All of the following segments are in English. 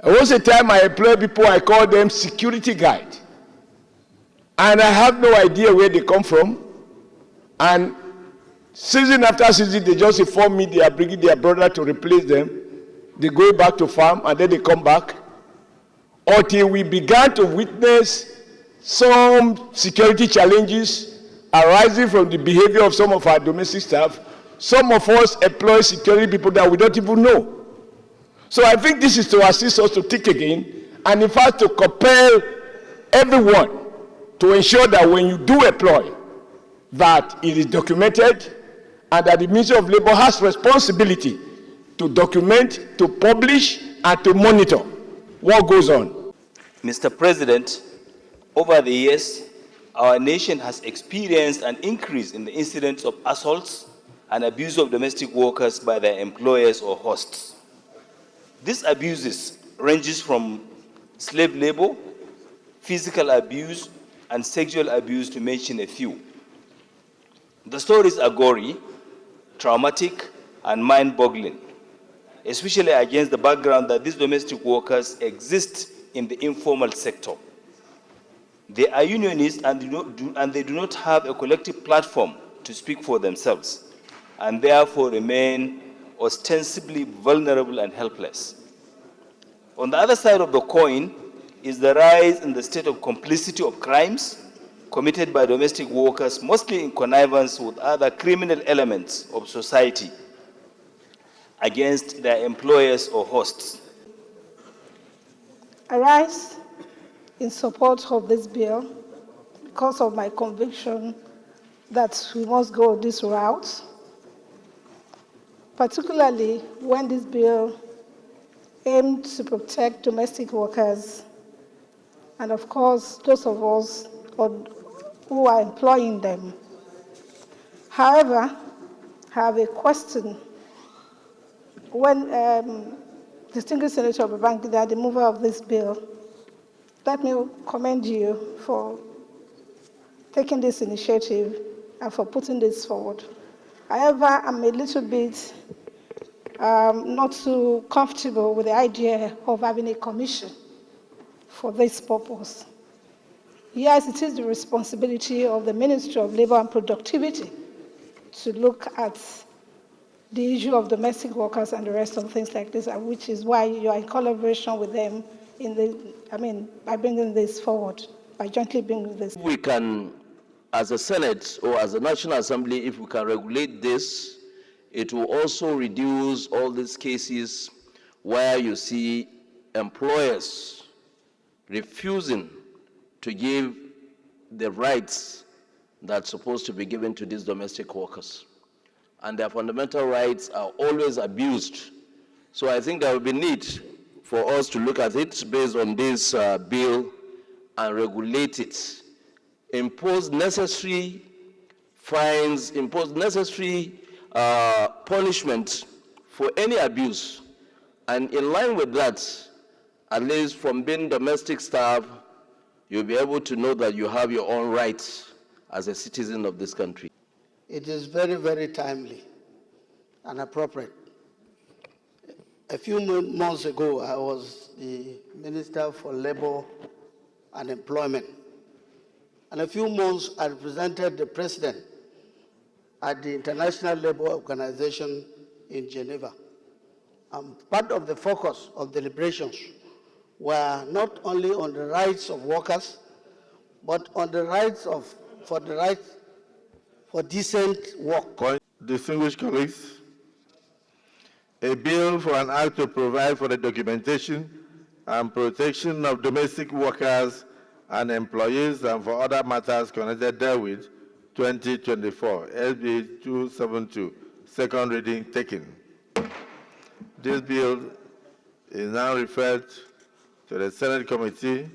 There was a time I employed people, I call them security guide. And I have no idea where they come from. And season after season, they just inform me they are bringing their brother to replace them. They go back to farm and then they come back. Until we began to witness some security challenges arising from the behavior of some of our domestic staff. Some of us employ security people that we don't even know. So I think this is to assist us to think again, and in fact to compel everyone to ensure that when you do employ, that it is documented, and that the Ministry of Labour has responsibility to document, to publish, and to monitor what goes on. Mr. President, over the years, our nation has experienced an increase in the incidence of assaults and abuse of domestic workers by their employers or hosts. These abuses ranges from slave labor, physical abuse, and sexual abuse, to mention a few. The stories are gory, traumatic, and mind-boggling, especially against the background that these domestic workers exist in the informal sector. They are unionists and they do not have a collective platform to speak for themselves, and therefore remain ostensibly vulnerable and helpless. On the other side of the coin is the rise in the state of complicity of crimes committed by domestic workers, mostly in connivance with other criminal elements of society against their employers or hosts. I rise in support of this bill because of my conviction that we must go this route, particularly when this bill aimed to protect domestic workers and, of course, those of us who are employing them. However, I have a question. When Distinguished Senator Babangida, the mover of this bill, let me commend you for taking this initiative and for putting this forward. However, I'm a little bit not too comfortable with the idea of having a commission for this purpose. Yes, it is the responsibility of the Ministry of Labour and Productivity to look at the issue of domestic workers and the rest of things like this, which is why you are in collaboration with them by bringing this forward, by jointly bringing this. We can, as a Senate or as a National Assembly, if we can regulate this, it will also reduce all these cases where you see employers refusing to give the rights that's supposed to be given to these domestic workers. And their fundamental rights are always abused. So I think there will be need for us to look at it based on this bill and regulate it. Impose necessary fines, impose necessary punishment for any abuse. And in line with that, at least from being domestic staff, you'll be able to know that you have your own rights as a citizen of this country. It is very, very timely and appropriate. A few months ago, I was the Minister for Labor and Employment. And a few months, I represented the President at the International Labour Organization in Geneva. Part of the focus of deliberations were not only on the rights of workers, but on the rights for decent work. Distinguished colleagues, a bill for an act to provide for the documentation and protection of domestic workers and employees and for other matters connected therewith, 2024, SB 272, second reading taken. This bill is now referred to the Senate Committee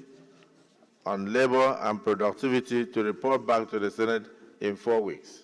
on Labor and Productivity to report back to the Senate in 4 weeks.